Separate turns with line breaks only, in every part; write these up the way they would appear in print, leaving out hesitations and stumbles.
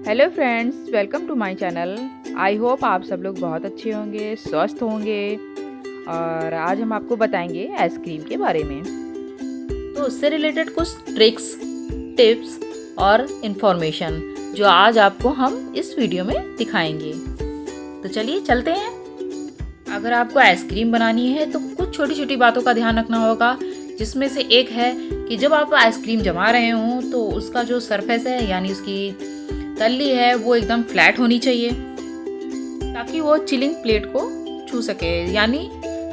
Hello friends, welcome to my channel. I hope आप सब लोग बहुत अच्छे होंगे, स्वस्थ होंगे। और आज हम आपको बताएंगे आइसक्रीम के बारे में।
तो उससे रिलेटेड कुछ ट्रिक्स, टिप्स और इन्फॉर्मेशन जो आज आपको हम इस वीडियो में दिखाएंगे। तो चलिए चलते हैं। अगर आपको आइसक्रीम बनानी है तो कुछ छोटी छोटी बातों का ध्यान रखना होगा, जिसमें से एक है कि जब आप आइसक्रीम जमा रहे हों तो उसका जो सरफेस है यानी उसकी तल्ली है वो एकदम फ्लैट होनी चाहिए, ताकि वो चिलिंग प्लेट को छू सके, यानी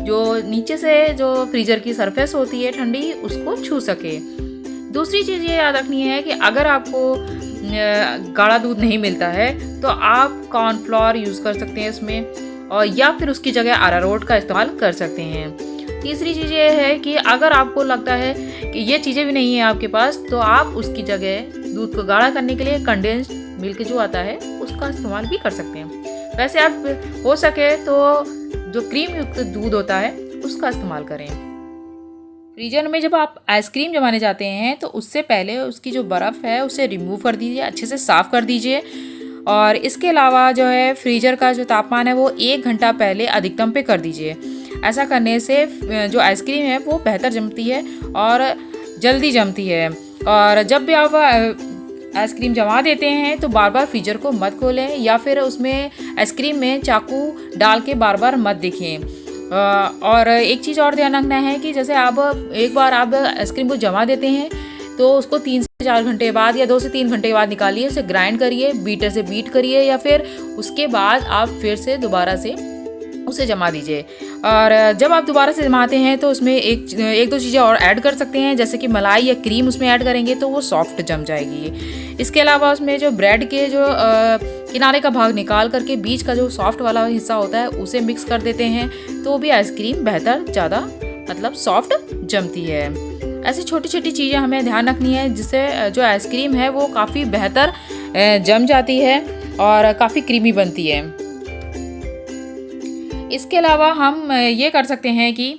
जो नीचे से जो फ्रीजर की सरफेस होती है ठंडी, उसको छू सके। दूसरी चीज़ ये याद रखनी है कि अगर आपको गाढ़ा दूध नहीं मिलता है तो आप कॉर्नफ्लोर यूज़ कर सकते हैं इसमें, और या फिर उसकी जगह अरारोट का इस्तेमाल कर सकते हैं। तीसरी चीज़ ये है कि अगर आपको लगता है कि ये चीज़ें भी नहीं है आपके पास, तो आप उसकी जगह दूध को गाढ़ा करने के लिए कंडेंस्ड मिल्क जो आता है उसका इस्तेमाल भी कर सकते हैं। वैसे आप हो सके तो जो क्रीम युक्त दूध होता है उसका इस्तेमाल करें। फ्रीजर में जब आप आइसक्रीम जमाने जाते हैं तो उससे पहले उसकी जो बर्फ़ है उसे रिमूव कर दीजिए, अच्छे से साफ़ कर दीजिए। और इसके अलावा जो है फ्रीजर का जो तापमान है वो 1 घंटा पहले अधिकतम पे कर दीजिए। ऐसा करने से जो आइसक्रीम है वो बेहतर जमती है और जल्दी जमती है। और जब भी आप आइसक्रीम जमा देते हैं तो बार बार फ्रीजर को मत खोलें, या फिर उसमें आइसक्रीम में चाकू डाल के बार बार मत देखें। और एक चीज़ और ध्यान रखना है कि जैसे आप एक बार आप आइसक्रीम को जमा देते हैं तो उसको 3 से 4 घंटे बाद या 2 से 3 घंटे बाद निकालिए, उसे ग्राइंड करिए, बीटर से बीट करिए, या फिर उसके बाद आप फिर से दोबारा से उसे जमा दीजिए। और जब आप दोबारा से जमाते हैं तो उसमें एक दो चीज़ें और ऐड कर सकते हैं, जैसे कि मलाई या क्रीम उसमें ऐड करेंगे तो वो सॉफ्ट जम जाएगी। इसके अलावा उसमें जो ब्रेड के जो किनारे का भाग निकाल करके बीच का जो सॉफ्ट वाला हिस्सा होता है उसे मिक्स कर देते हैं, तो भी आइसक्रीम बेहतर ज़्यादा मतलब सॉफ्ट जमती है। ऐसी छोटी छोटी चीज़ें हमें ध्यान रखनी है, जिससे जो आइसक्रीम है वो काफ़ी बेहतर जम जाती है और काफ़ी क्रीमी बनती है। इसके अलावा हम ये कर सकते हैं कि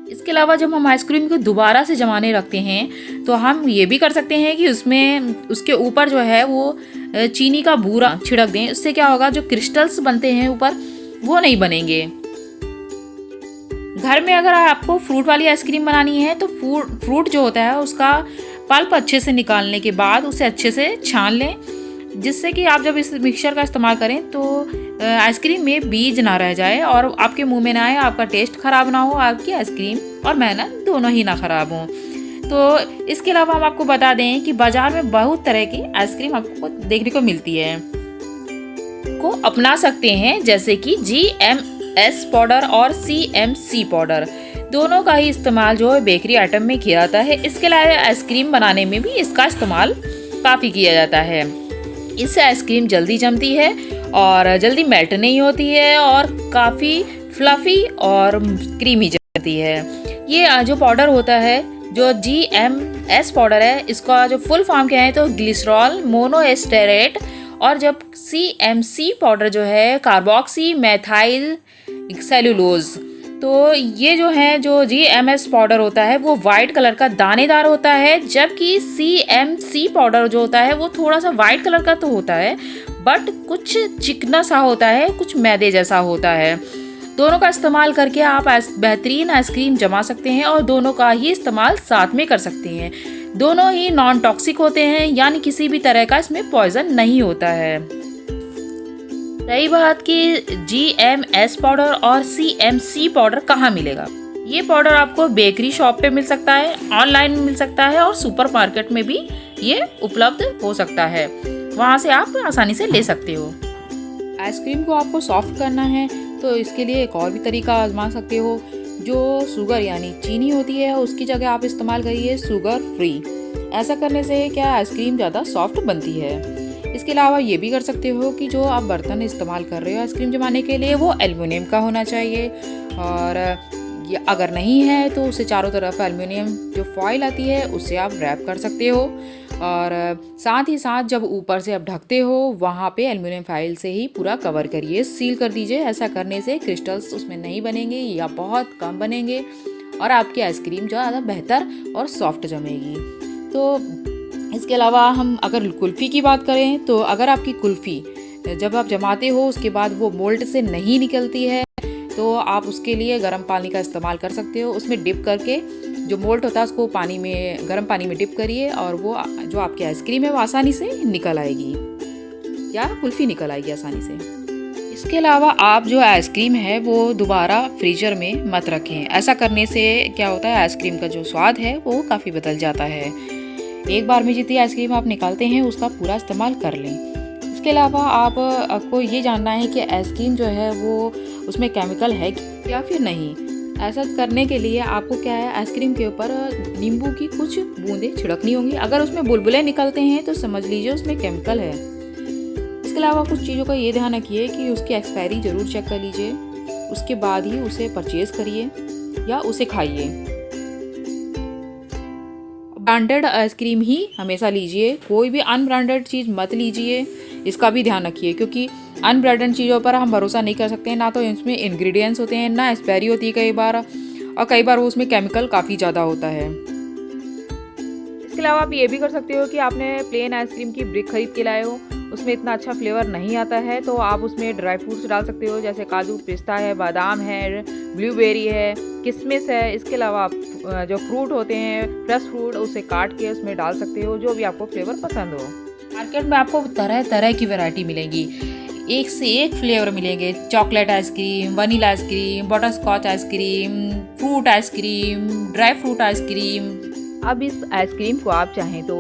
इसके अलावा जब हम आइसक्रीम को दोबारा से जमाने रखते हैं तो हम ये भी कर सकते हैं कि उसमें उसके ऊपर जो है वो चीनी का बूरा छिड़क दें। उससे क्या होगा, जो क्रिस्टल्स बनते हैं ऊपर वो नहीं बनेंगे। घर में अगर आपको फ्रूट वाली आइसक्रीम बनानी है तो फ्रूट जो होता है उसका पल्प अच्छे से निकालने के बाद उसे अच्छे से छान लें, जिससे कि आप जब इस मिक्सचर का इस्तेमाल करें तो आइसक्रीम में बीज ना रह जाए और आपके मुंह में ना आए, आपका टेस्ट ख़राब ना हो, आपकी आइसक्रीम और मेहनत दोनों ही ना ख़राब हों। तो इसके अलावा हम आपको बता दें कि बाज़ार में बहुत तरह की आइसक्रीम आपको देखने को मिलती है, को अपना सकते हैं, जैसे कि GMS पाउडर और CMC पाउडर। दोनों का ही इस्तेमाल जो है बेकरी आइटम में किया जाता है। इसके अलावा आइसक्रीम बनाने में भी इसका इस्तेमाल काफ़ी किया जाता है। इससे आइसक्रीम जल्दी जमती है और जल्दी मेल्ट नहीं होती है और काफ़ी फ्लफ़ी और क्रीमी जमती है। ये जो पाउडर होता है, जो GMS पाउडर है, इसका जो फुल फॉर्म क्या है तो ग्लिसरॉल मोनोएस्टेरेट, और जब CMC पाउडर जो है कार्बोक्सी मेथाइल सेलुलोज। तो ये जो है जो GMS पाउडर होता है वो वाइट कलर का दानेदार होता है, जबकि CMC पाउडर जो होता है वो थोड़ा सा वाइट कलर का तो होता है बट कुछ चिकना सा होता है, कुछ मैदे जैसा होता है। दोनों का इस्तेमाल करके आप बेहतरीन आइसक्रीम जमा सकते हैं और दोनों का ही इस्तेमाल साथ में कर सकते हैं। दोनों ही नॉन टॉक्सिक होते हैं, यानी किसी भी तरह का इसमें पॉइजन नहीं होता है। रही बात कि GMS पाउडर और CMC पाउडर कहाँ मिलेगा, ये पाउडर आपको बेकरी शॉप पे मिल सकता है, ऑनलाइन मिल सकता है और सुपरमार्केट में भी ये उपलब्ध हो सकता है। वहाँ से आप आसानी से ले सकते हो। आइसक्रीम को आपको सॉफ्ट करना है तो इसके लिए एक और भी तरीका आजमा सकते हो। जो शुगर यानी चीनी होती है उसकी जगह आप इस्तेमाल करिए शुगर फ्री। ऐसा करने से क्या आइसक्रीम ज़्यादा सॉफ्ट बनती है। इसके अलावा ये भी कर सकते हो कि जो आप बर्तन इस्तेमाल कर रहे हो आइसक्रीम जमाने के लिए वो एल्युमिनियम का होना चाहिए, और अगर नहीं है तो उसे चारों तरफ एल्युमिनियम जो फॉइल आती है उससे आप रैप कर सकते हो। और साथ ही साथ जब ऊपर से आप ढकते हो वहाँ पे एल्युमिनियम फॉइल से ही पूरा कवर करिए, सील कर दीजिए। ऐसा करने से क्रिस्टल्स उसमें नहीं बनेंगे या बहुत कम बनेंगे और आपकी आइसक्रीम ज़्यादा बेहतर और सॉफ्ट जमेगी। तो इसके अलावा हम अगर कुल्फ़ी की बात करें तो अगर आपकी कुल्फ़ी जब आप जमाते हो उसके बाद वो मोल्ड से नहीं निकलती है तो आप उसके लिए गर्म पानी का इस्तेमाल कर सकते हो। उसमें डिप करके जो मोल्ड होता है उसको पानी में गर्म पानी में डिप करिए और वो जो आपकी आइसक्रीम है वो आसानी से निकल आएगी या कुल्फ़ी निकल आएगी आसानी से। इसके अलावा आप जो आइसक्रीम है वो दोबारा फ्रीजर में मत रखें। ऐसा करने से क्या होता है, आइसक्रीम का जो स्वाद है वो काफ़ी बदल जाता है। एक बार में जितनी आइसक्रीम आप निकालते हैं उसका पूरा इस्तेमाल कर लें। इसके अलावा आपको ये जानना है कि आइसक्रीम जो है वो उसमें केमिकल है या फिर नहीं। ऐसा करने के लिए आपको क्या है, आइसक्रीम के ऊपर नींबू की कुछ बूंदें छिड़कनी होंगी। अगर उसमें बुलबुले निकलते हैं तो समझ लीजिए उसमें केमिकल है। इसके अलावा कुछ चीज़ों का ये ध्यान रखिए कि उसकी एक्सपायरी ज़रूर चेक कर लीजिए, उसके बाद ही उसे परचेज़ करिए या उसे खाइए। ब्रांडेड आइसक्रीम ही हमेशा लीजिए, कोई भी अनब्रांडेड चीज़ मत लीजिए, इसका भी ध्यान रखिए क्योंकि अनब्रांडेड चीज़ों पर हम भरोसा नहीं कर सकते हैं। ना तो इसमें इंग्रेडिएंट्स होते हैं, ना एक्सपायरी होती है कई बार, और कई बार वो उसमें केमिकल काफ़ी ज़्यादा होता है।
इसके अलावा आप ये भी कर सकते हो कि आपने प्लेन आइसक्रीम की ब्रिक खरीद के लाए हो, उसमें इतना अच्छा फ्लेवर नहीं आता है, तो आप उसमें ड्राई फ्रूट्स डाल सकते हो, जैसे काजू, पिस्ता है, बादाम है, ब्लूबेरी है, किशमिश है। इसके अलावा आप जो फ्रूट होते हैं, फ्रेश फ्रूट, उसे काट के उसमें डाल सकते हो, जो भी आपको फ्लेवर पसंद हो।
मार्केट में आपको तरह तरह की वैरायटी मिलेगी, एक से एक फ्लेवर मिलेंगे। Chocolate ice cream, vanilla ice cream, butterscotch ice cream, fruit ice cream, dry fruit ice cream.
अब इस आइसक्रीम को आप चाहें तो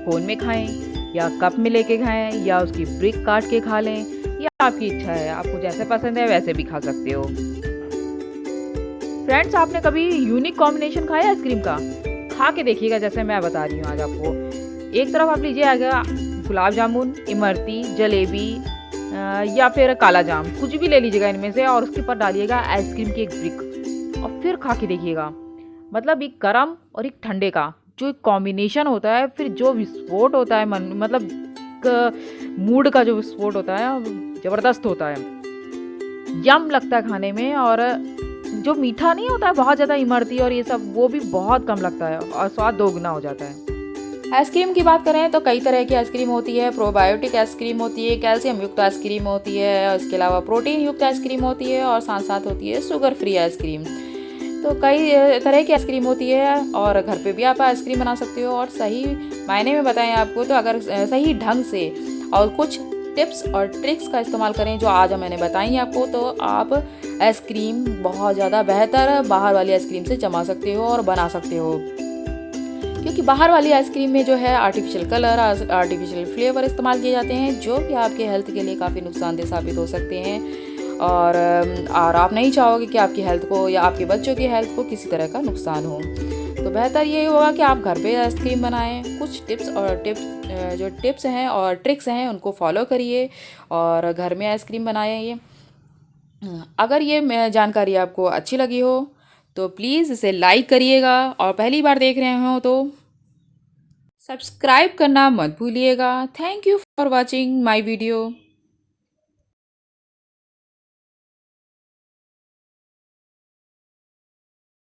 कोन में खाएं या कप में लेके खाएं या उसकी ब्रिक काट के खा लें, या आपकी इच्छा है, आपको जैसे पसंद है वैसे भी खा सकते हो। फ्रेंड्स, आपने कभी यूनिक कॉम्बिनेशन खाया आइसक्रीम का? खा के देखिएगा जैसे मैं बता रही हूँ आज आपको। एक तरफ आप लीजिएगा गुलाब जामुन, इमरती, जलेबी या फिर काला जाम, कुछ भी ले लीजिएगा इनमें से, और उसके ऊपर डालिएगा आइसक्रीम की एक ब्रिक और फिर खा के देखिएगा। मतलब एक गर्म और एक ठंडे का जो एक कॉम्बिनेशन होता है, फिर जो विस्फोट होता है मूड का जो विस्फोट होता है ज़बरदस्त होता है, यम लगता है खाने में। और जो मीठा नहीं होता है बहुत ज़्यादा, इमरती और ये सब, वो भी बहुत कम लगता है और स्वाद दोगुना हो जाता है।
आइसक्रीम की बात करें तो कई तरह की आइसक्रीम होती है। प्रोबायोटिक आइसक्रीम होती है, कैल्शियम युक्त आइसक्रीम होती है, इसके अलावा प्रोटीन युक्त आइसक्रीम होती है, और साथ साथ होती है शुगर फ्री आइसक्रीम। तो कई तरह की आइसक्रीम होती है और घर पे भी आप आइसक्रीम बना सकते हो। और सही मायने में बताएं आपको तो अगर सही ढंग से और कुछ टिप्स और ट्रिक्स का इस्तेमाल करें जो आज मैंने बताई आपको, तो आप आइसक्रीम बहुत ज़्यादा बेहतर बाहर वाली आइसक्रीम से जमा सकते हो और बना सकते हो। क्योंकि बाहर वाली आइसक्रीम में जो है आर्टिफिशियल कलर, आर्टिफिशियल फ्लेवर इस्तेमाल किए जाते हैं, जो कि आपके हेल्थ के लिए काफ़ी नुकसानदेह साबित हो सकते हैं। और आप नहीं चाहोगे कि आपकी हेल्थ को या आपके बच्चों की हेल्थ को किसी तरह का नुकसान हो। तो बेहतर ये होगा कि आप घर पे आइसक्रीम बनाएं। कुछ टिप्स हैं और ट्रिक्स हैं उनको फॉलो करिए और घर में आइसक्रीम बनाएं। अगर ये जानकारी आपको अच्छी लगी हो तो प्लीज़ इसे लाइक करिएगा, और पहली बार देख रहे हो तो सब्सक्राइब करना मत भूलिएगा। Thank you for watching my video.